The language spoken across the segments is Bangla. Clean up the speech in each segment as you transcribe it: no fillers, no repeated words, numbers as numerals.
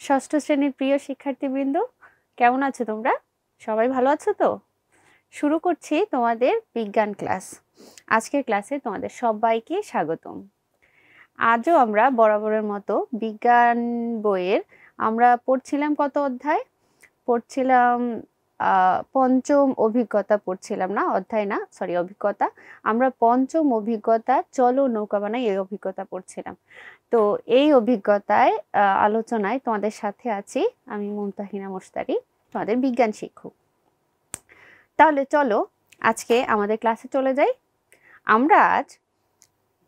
ষষ্ঠ শ্রেণীর প্রিয় শিক্ষার্থীবৃন্দ, কেমন আছো তোমরা? সবাই ভালো আছো তো? শুরু করছি তোমাদের বিজ্ঞান ক্লাস। আজকের ক্লাসে তোমাদের সবাইকে স্বাগতম। আজও আমরা বরাবরের মতো বিজ্ঞান বইয়ের আমরা পড়ছিলাম কত অধ্যায়? পড়ছিলাম পঞ্চম অভিজ্ঞতা পড়ছিলাম না, অধ্যায় না, সরি অভিজ্ঞতা। আমরা পঞ্চম অভিজ্ঞতা চলো নৌকা বানাই এই অভিজ্ঞতা পড়ছিলাম। তো এই অভিজ্ঞতায় আলোচনায় তোমাদের সাথে আছি আমি মুমতাহিনা মুশতারি, তোমাদের বিজ্ঞান শিক্ষক। তাহলে চলো আজকে আমাদের ক্লাসে চলে যাই। আমরা আজ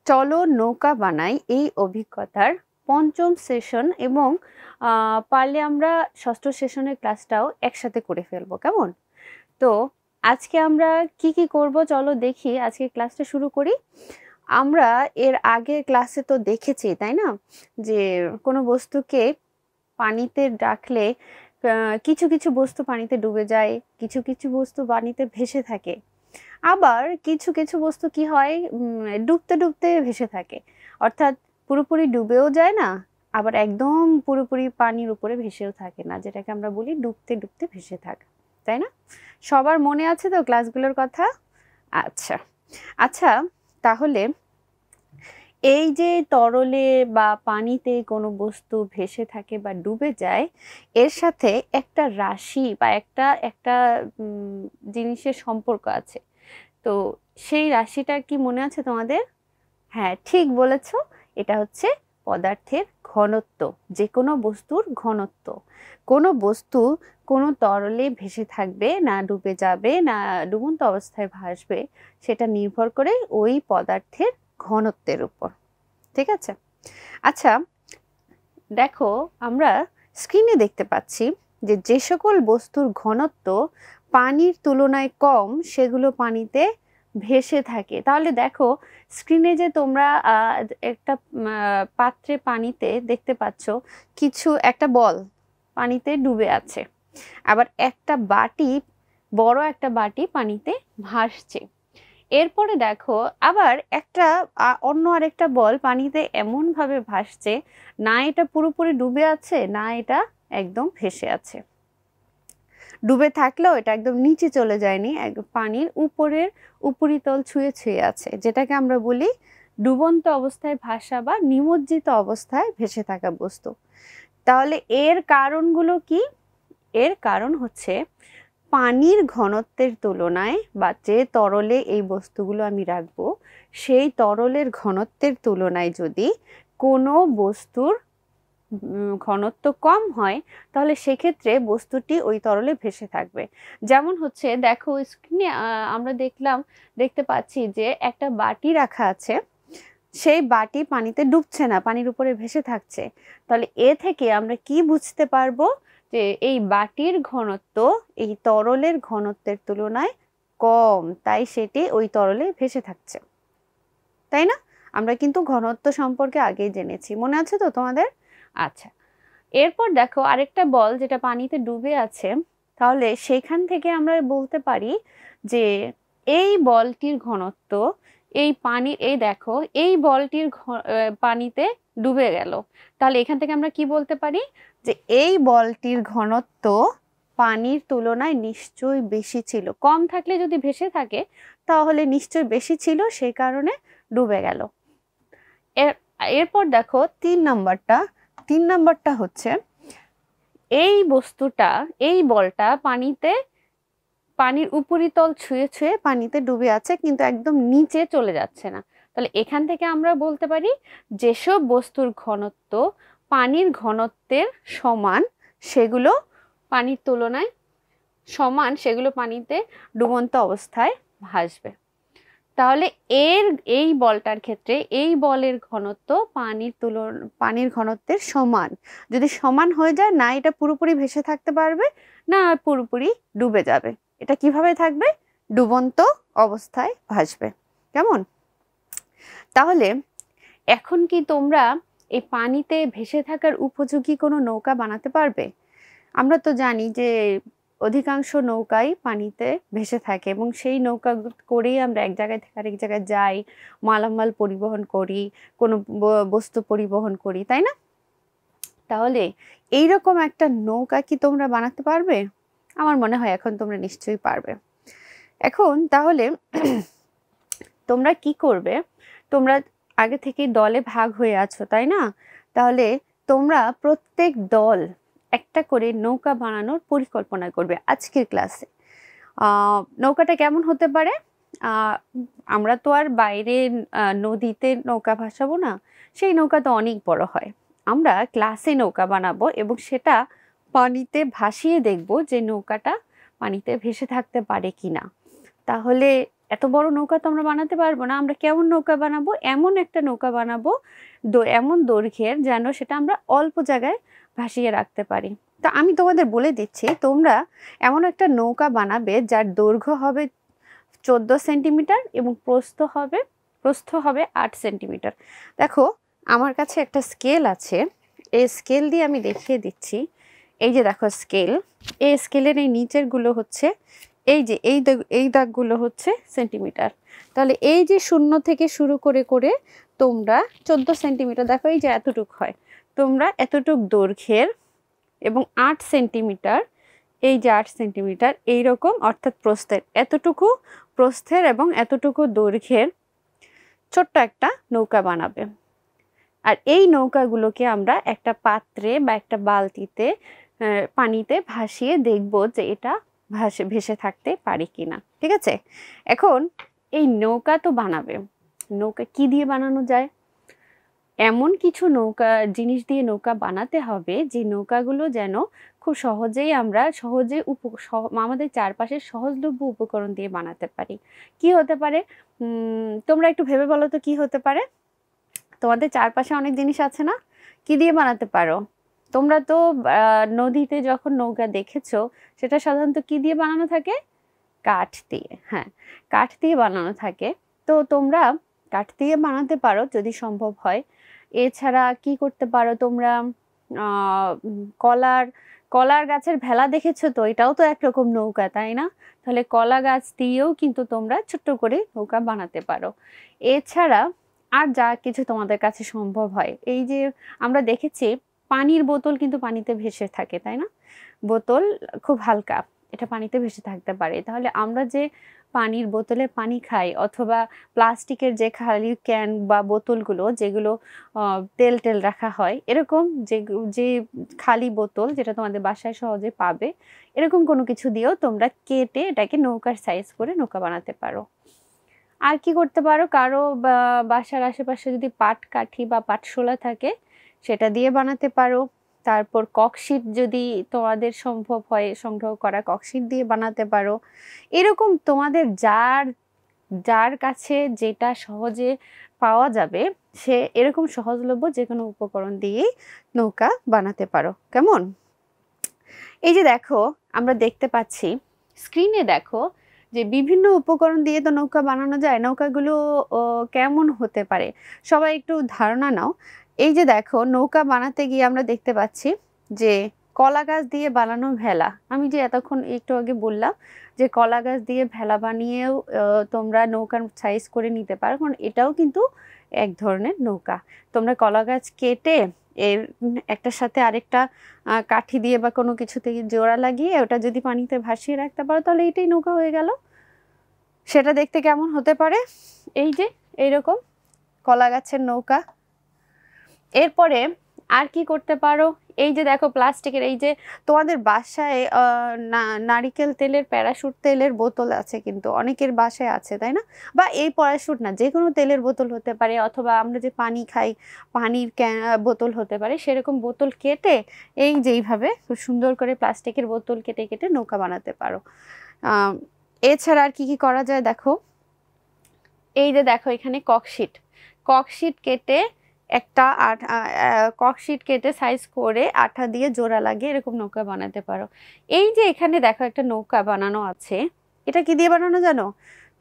চলো নৌকা বানাই এই অভিজ্ঞতার পঞ্চম সেশন এবং পারলে আমরা ষষ্ঠ সেশনের ক্লাসটাও একসাথে করে ফেলবো, কেমন? তো আজকে আমরা কি কি করব চলো দেখি। আজকে ক্লাসটা শুরু করি। আমরা এর আগের ক্লাসে তো দেখেছি, তাই না, যে কোনো বস্তুকে পানিতে রাখলে কিছু কিছু বস্তু পানিতে ডুবে যায়, কিছু কিছু বস্তু পানিতে ভেসে থাকে, আবার কিছু কিছু বস্তু কি হয় ডুবতে ডুবতে ভেসে থাকে, অর্থাৎ পুরোপুরি ডুবেও যায় না, আবার একদম পুরোপুরি পানির উপরে ভেসেও থাকে না, যেটাকে আমরা বলি ডুবতে ডুবতে ভেসে থাকা, তাই না? সবার মনে আছে তো ক্লাসগুলোর কথা? আচ্ছা আচ্ছা, তাহলে এই যে তরলে বা পানিতে কোনো বস্তু ভেসে থাকে বা ডুবে যায়, এর সাথে একটা রাশি বা একটা একটা জিনিসের সম্পর্ক আছে। তো সেই রাশিটা কি মনে আছে তোমাদের? হ্যাঁ, ঠিক বলেছ, এটা হচ্ছে পদার্থের ঘনত্ব, যে কোনো বস্তুর ঘনত্ব। কোনো বস্তু কোনো তরলে ভেসে থাকবে না ডুবে যাবে না ডুবন্ত অবস্থায় ভাসবে, সেটা নির্ভর করে ওই পদার্থের ঘনত্বের উপর, ঠিক আছে? আচ্ছা দেখো, আমরা স্ক্রিনে দেখতে পাচ্ছি যে যে সকল বস্তুর ঘনত্ব পানির তুলনায় কম সেগুলো পানিতে ভেসে থাকে। তাহলে দেখো স্ক্রিনে যে তোমরা একটা পাত্রে পানিতে দেখতে পাচ্ছ কিছু একটা বল পানিতে ডুবে আছে, আবার একটা বাটি, বড় একটা বাটি পানিতে ভাসছে। এরপরে দেখো আবার একটা অন্য আরেকটা বল পানিতে এমন ভাবে ভাসছে, না এটা পুরোপুরি ডুবে আছে না এটা একদম ভেসে আছে। ডুবে থাকলেও এটা একদম নিচে চলে যায়নি, একদম পানির উপরের উপরিতল ছুঁয়ে ছুঁয়ে আছে, যেটাকে আমরা বলি ডুবন্ত অবস্থায় ভাসা বা নিমজ্জিত অবস্থায় ভেসে থাকা বস্তু। তাহলে এর কারণগুলো কি? এর কারণ হচ্ছে পানির ঘনত্বের তুলনায় বা যে তরলে এই বস্তুগুলো আমি রাখবো সেই তরলের ঘনত্বের তুলনায় যদি কোনো বস্তুর ঘনত্ব কম হয়, তাহলে সেক্ষেত্রে বস্তুটি ওই তরলে ভেসে থাকবে। যেমন হচ্ছে দেখো স্ক্রিনে আমরা দেখতে পাচ্ছি যে একটা বাটি রাখা আছে, সেই বাটি পানিতে ডুবছে না, পানির উপরে ভেসে থাকছে। তাহলে এ থেকে আমরা কি বুঝতে পারবো? যে এই বাটির ঘনত্ব এই তরলের ঘনত্বের তুলনায় কম, তাই সেটি ওই তরলে ভেসে থাকছে, তাই না? আমরা কিন্তু ঘনত্ব সম্পর্কে আগেই জেনেছি, মনে আছে তো তোমাদের? আচ্ছা, এরপর দেখো আরেকটা বল যেটা পানিতে ডুবে আছে, তাহলে সেখান থেকে আমরা বলতে পারি যে এই বলটির ঘনত্ব এই পানি, এই দেখো এই বলটির পানিতে ডুবে গেল, তাহলে এখান থেকে আমরা কি বলতে পারি? যে এই বলটির ঘনত্ব পানির তুলনায় নিশ্চয়ই বেশি ছিল, কম থাকলে যদি ভেসে থাকে তাহলে নিশ্চয়ই বেশি ছিল, সেই কারণে ডুবে গেল। এরপর দেখো তিন নাম্বারটা হচ্ছে এই বস্তুটা, এই বলটা পানির উপরিতল ছুঁয়ে ছুঁয়ে পানিতে ডুবে আছে কিন্তু একদম নিচে চলে যাচ্ছে না। তাহলে এখান থেকে আমরা বলতে পারি যেসব বস্তুর ঘনত্ব পানির ঘনত্বের সমান সেগুলো পানির তুলনায় সমান, সেগুলো পানিতে ডুবন্ত অবস্থায় ভাসবে। তাহলে এই বলটার ক্ষেত্রে এই বলের ঘনত্ব পানির ঘনত্বের সমান। যদি সমান হয়ে যায়, না এটা পুরোপুরি ভেসে থাকতে পারবে না পুরোপুরি ডুবে যাবে, এটা কিভাবে থাকবে? ডুবন্ত অবস্থায় ভাসবে, কেমন? তাহলে এখন কি তোমরা এই পানিতে ভেসে থাকার উপযোগী কোনো নৌকা বানাতে পারবে? আমরা তো জানি যে অধিকাংশ নৌকাই পানিতে ভেসে থাকে এবং সেই নৌকা করেই আমরা এক জায়গায় থেকে আরেক জায়গায় যাই, মালামাল পরিবহন করি, কোনো বস্তু পরিবহন করি, তাই না? তাহলে এইরকম একটা নৌকা কি তোমরা বানাতে পারবে? আমার মনে হয় এখন তোমরা নিশ্চয়ই পারবে। এখন তাহলে তোমরা কি করবে, তোমরা আগে থেকে দলে ভাগ হয়ে আছো তাই না? তাহলে তোমরা প্রত্যেক দল একটা করে নৌকা বানানোর পরিকল্পনা করবে আজকের ক্লাসে। নৌকাটা কেমন হতে পারে? আমরা তো আর বাইরে নদীতে নৌকা ভাসাবো না, সেই নৌকা তো অনেক বড় হয়। আমরা ক্লাসে নৌকা বানাবো এবং সেটা পানিতে ভাসিয়ে দেখব যে নৌকাটা পানিতে ভেসে থাকতে পারে কিনা। তাহলে এত বড় নৌকা তো আমরা বানাতে পারবো না। আমরা কেমন নৌকা বানাবো? এমন একটা নৌকা বানাবো এমন দৈর্ঘ্যের যেন সেটা আমরা অল্প জায়গায় ভাসিয়ে রাখতে পারি। তো আমি তোমাদের বলে দিচ্ছি, তোমরা এমন একটা নৌকা বানাবে যার দৈর্ঘ্য হবে 14 সেন্টিমিটার এবং প্রস্থ হবে 8 সেন্টিমিটার। দেখো আমার কাছে একটা স্কেল আছে, এই স্কেল দিয়ে আমি দেখিয়ে দিচ্ছি। এই যে দেখো স্কেল, এই স্কেলের এই নিচের গুলো হচ্ছে এই যে এই দাগগুলো হচ্ছে সেন্টিমিটার। তাহলে এই যে 0 থেকে শুরু করে করে তোমরা 14 সেন্টিমিটার, দেখো এই যে এতটুক হয়, তোমরা এতটুক দৈর্ঘ্যের এবং 8 সেন্টিমিটার, এই যে 8 সেন্টিমিটার এইরকম, অর্থাৎ প্রস্থের এতটুকু প্রস্থের এবং এতটুকু দৈর্ঘ্যের ছোট্ট একটা নৌকা বানাবে। আর এই নৌকাগুলোকে আমরা একটা পাত্রে বা একটা বালতিতে পানিতে ভাসিয়ে দেখব যে এটা ভেসে থাকতে পারে কিনা। ঠিক আছে? এখন এই নৌকা তো বানাবে, নৌকা কি দিয়ে বানানো যায়? এমন কিছু জিনিস দিয়ে নৌকা বানাতে হবে যে নৌকাগুলো যেন খুব সহজেই আমরা আমাদের চারপাশের সহজলভ্য উপকরণ দিয়ে বানাতে পারি। কি হতে পারে? তোমরা একটু ভেবে বলো তো কি হতে পারে? তোমাদের চারপাশে অনেক জিনিস আছে না, কি দিয়ে বানাতে পারো? তোমরা তো নদীতে যখন নৌকা দেখেছো সেটা সাধারণত কি দিয়ে বানানো থাকে? কাঠ দিয়ে। হ্যাঁ, কাঠ দিয়ে বানানো থাকে। তো তোমরা কাঠ দিয়ে বানাতে পারো যদি সম্ভব হয়। এছাড়া কি করতে পারো তোমরা? কলার গাছের ভেলা দেখেছো তো, এটাও তো একরকম নৌকা তাই না? তাহলে কলা গাছ দিয়েও কিন্তু তোমরা ছোট্ট করে নৌকা বানাতে পারো। এছাড়া আর যা কিছু তোমাদের কাছে সম্ভব হয়, এই যে আমরা দেখেছি পানির বোতল কিন্তু পানিতে ভেসে থাকে তাই না? বোতল খুব হালকা, এটা পানিতে ভেসে থাকতে পারে। তাহলে আমরা যে পানির বোতলে পানি খাই অথবা প্লাস্টিকের যে খালি ক্যান বা বোতলগুলো যেগুলো তেল রাখা হয়, এরকম যে খালি বোতল যেটা তোমাদের বাসায় সহজে পাবে, এরকম কোনো কিছু দিয়েও তোমরা কেটে এটাকে নৌকার সাইজ করে নৌকা বানাতে পারো। আর কি করতে পারো? কারো বাসার আশেপাশে যদি পাটকাঠি বা পাটশোলা থাকে সেটা দিয়ে বানাতে পারো। তারপর ককশিট যদি তোমাদের সম্ভব হয় সংগ্রহ করা, ককশিট দিয়ে বানাতে পারো। এরকম তোমাদের যার কাছে যেটা সহজে পাওয়া যাবে সে এরকম সহজলভ্য যে কোনো উপকরণ দিয়েই নৌকা বানাতে পারো। কেমন? এই যে দেখো আমরা দেখতে পাচ্ছি স্ক্রিনে, দেখো যে বিভিন্ন উপকরণ দিয়ে তো নৌকা বানানো যায়। নৌকাগুলো কেমন হতে পারে সবাই একটু ধারণা নাও। এই যে দেখো নৌকা বানাতে গিয়ে আমরা দেখতে পাচ্ছি যে কলা গাছ দিয়ে বানানো ভেলা, আমি যে এতক্ষণ একটু আগে বললাম যে কলা গাছ দিয়ে ভেলা বানিয়েও তোমরা নৌকার সাইজ করে নিতে পারো, কারণ এটাও কিন্তু এক ধরনের নৌকা। তোমরা কলা গাছ কেটে এর একটার সাথে আরেকটা কাঠি দিয়ে বা কোনো কিছু থেকে জোড়া লাগিয়ে ওটা যদি পানিতে ভাসিয়ে রাখতে পারো তাহলে এটাই নৌকা হয়ে গেল। সেটা দেখতে কেমন হতে পারে? এই যে এইরকম কলা গাছের নৌকা। এরপরে আর কি করতে পারো? এই যে দেখো প্লাস্টিকের, এই যে তোমাদের বাসায় নারিকেল তেলের প্যারাশুট তেলের বোতল আছে, কিন্তু অনেকের বাসায় আছে তাই না? বা এই প্যারাশুট না, যে কোনো তেলের বোতল হতে পারে, অথবা আমরা যে পানি খাই পানির বোতল হতে পারে। সেরকম বোতল কেটে এই যে এইভাবে খুব সুন্দর করে প্লাস্টিকের বোতল কেটে কেটে নৌকা বানাতে পারো। এছাড়া আর কি কি করা যায় দেখো, এই যে দেখো এখানে ককশিট কেটে একটা ককশিট কেটে সাইজ করে আঠা দিয়ে জোড়া লাগিয়ে এরকম নৌকা বানাতে পারো। এই যে এখানে দেখো একটা নৌকা বানানো আছে, এটা কি দিয়ে বানানো জানো?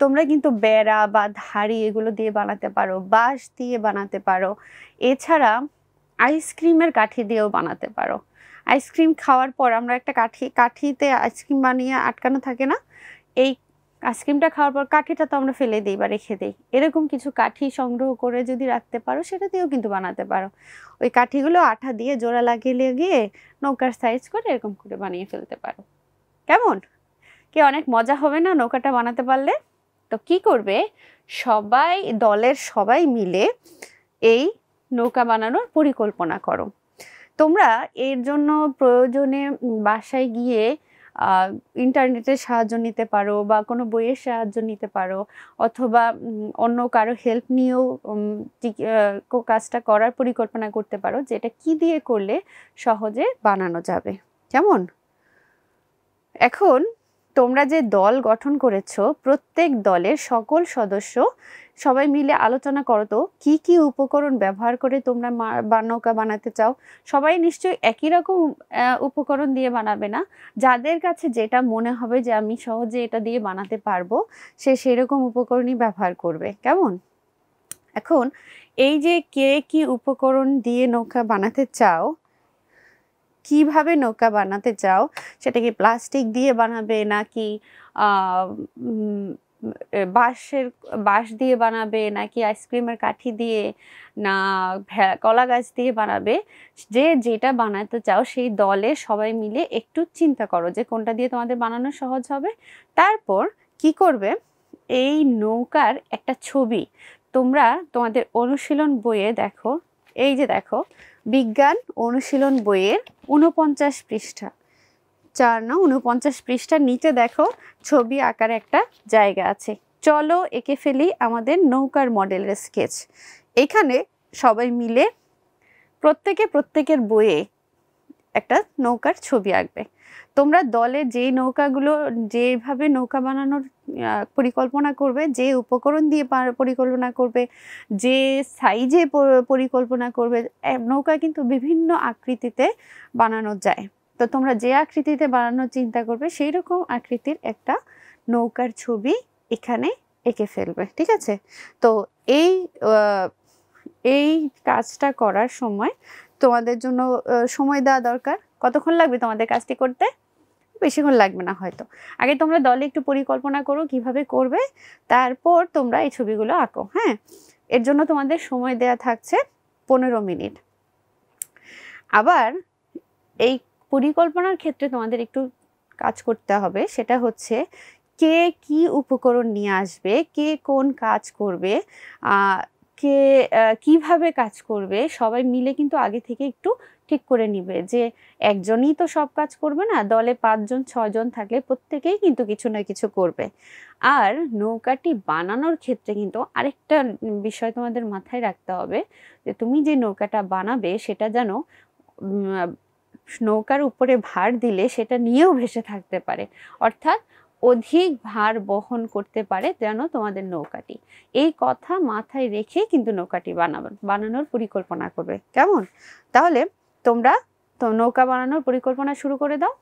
তোমরা কিন্তু বেড়া বা ধাড়ি এগুলো দিয়ে বানাতে পারো, বাঁশ দিয়ে বানাতে পারো। এছাড়া আইসক্রিমের কাঠি দিয়েও বানাতে পারো। আইসক্রিম খাওয়ার পর আমরা একটা কাঠিতে আইসক্রিম বানিয়ে আটকানো থাকে না, এই আইসক্রিমটা খাওয়ার পর কাঠিটা তো আমরা ফেলে দিই বা রেখে দিই, এরকম কিছু কাঠি সংগ্রহ করে যদি রাখতে পারো সেটা দিয়েও কিন্তু বানাতে পারো। ওই কাঠিগুলো আঠা দিয়ে জোড়া লাগিয়ে লাগিয়ে নৌকার সাইজ করে এরকম করে বানিয়ে ফেলতে পারো। কেমন? কি অনেক মজা হবে না নৌকাটা বানাতে পারলে? তো কি করবে, সবাই দলের সবাই মিলে এই নৌকা বানানোর পরিকল্পনা করো। তোমরা এর জন্য প্রয়োজনে বাসায় গিয়ে ইন্টারনেটের সাহায্য নিতে পারো বা কোনো বইয়ের সাহায্য নিতে পারো, অথবা অন্য কারো হেল্প নিয়েও কাজটা করার পরিকল্পনা করতে পারো, যেটা কি দিয়ে করলে সহজে বানানো যাবে। কেমন? এখন তোমরা যে দল গঠন করেছো, প্রত্যেক দলের সকল সদস্য সবাই মিলে আলোচনা করো তো কি কি উপকরণ ব্যবহার করে তোমরা নৌকা বানাতে চাও। সবাই নিশ্চয়ই একই রকম উপকরণ দিয়ে বানাবে না, যাদের কাছে যেটা মনে হবে যে আমি সহজে এটা দিয়ে বানাতে পারবো সে সেরকম উপকরণই ব্যবহার করবে। কেমন? এখন এই যে কে কি উপকরণ দিয়ে নৌকা বানাতে চাও, কিভাবে নৌকা বানাতে চাও, সেটা কি প্লাস্টিক দিয়ে বানাবে নাকি বাঁশ দিয়ে বানাবে নাকি আইসক্রিমের কাঠি দিয়ে না কলা গাছ দিয়ে বানাবে, যে যেটা বানাতে চাও সেই দলে সবাই মিলে একটু চিন্তা করো যে কোনটা দিয়ে তোমাদের বানানো সহজ হবে। তারপর কি করবে, এই নৌকার একটা ছবি তোমরা তোমাদের অনুশীলন বইয়ে দেখো, এই যে দেখো বিজ্ঞান অনুশীলন বইয়ের 49 পৃষ্ঠা, 4 না 49 পৃষ্ঠার নিচে দেখো ছবি আকার একটা জায়গা আছে। চলো এঁকে ফেলি আমাদের নৌকার মডেলের স্কেচ। এখানে সবাই মিলে প্রত্যেকের বইয়ে একটা নৌকার ছবি আঁকবে। তোমরা দলে যে নৌকাগুলো যেভাবে নৌকা বানানোর পরিকল্পনা করবে, যে উপকরণ দিয়ে পরিকল্পনা করবে, যে সাইজে পরিকল্পনা করবে, নৌকা কিন্তু বিভিন্ন আকৃতিতে বানানো যায়। তো তোমরা যে আকৃতিতে বানানোর চিন্তা করবে সেই রকম আকৃতির একটা নৌকার ছবি এখানে এঁকে ফেলবে। ঠিক আছে? তো এই কাজটা করার সময় তোমাদের জন্য সময় দেওয়া দরকার। কতক্ষণ লাগবে তোমাদের কাজটি করতে? বেশিক্ষণ লাগবে না হয়তো। আগে তোমরা দলে একটু পরিকল্পনা করো কিভাবে করবে, তারপর তোমরা এই ছবিগুলো আঁকো। হ্যাঁ, এর জন্য তোমাদের সময় দেয়া থাকছে 15 মিনিট। আবার এই পরিকল্পনার ক্ষেত্রে তোমাদের একটু কাজ করতে হবে, সেটা হচ্ছে কে কি উপকরণ নিয়ে আসবে, কে কোন কাজ করবে, কে কিভাবে কাজ করবে, সবাই মিলে কিন্তু আগে থেকে একটু ঠিক করে নিবে যে একজনই তো সব কাজ করবে না, দলে 5 জন 6 জন থাকলে প্রত্যেকেই কিন্তু কিছু না কিছু করবে। আর নৌকাটি বানানোর ক্ষেত্রে কিন্তু আরেকটা বিষয় তোমাদের মাথায় রাখতে হবে, যে তুমি যে নৌকাটা বানাবে সেটা যেন নৌকার উপরে ভার দিলে সেটা নিয়েও ভেসে থাকতে পারে, অর্থাৎ অধিক ভার বহন করতে পারে যেন তোমাদের নৌকাটি। এই কথা মাথায় রেখে কিন্তু নৌকাটি বানানোর পরিকল্পনা করবে। কেমন? তাহলে তোমরা তো নৌকা বানানোর পরিকল্পনা শুরু করে দাও।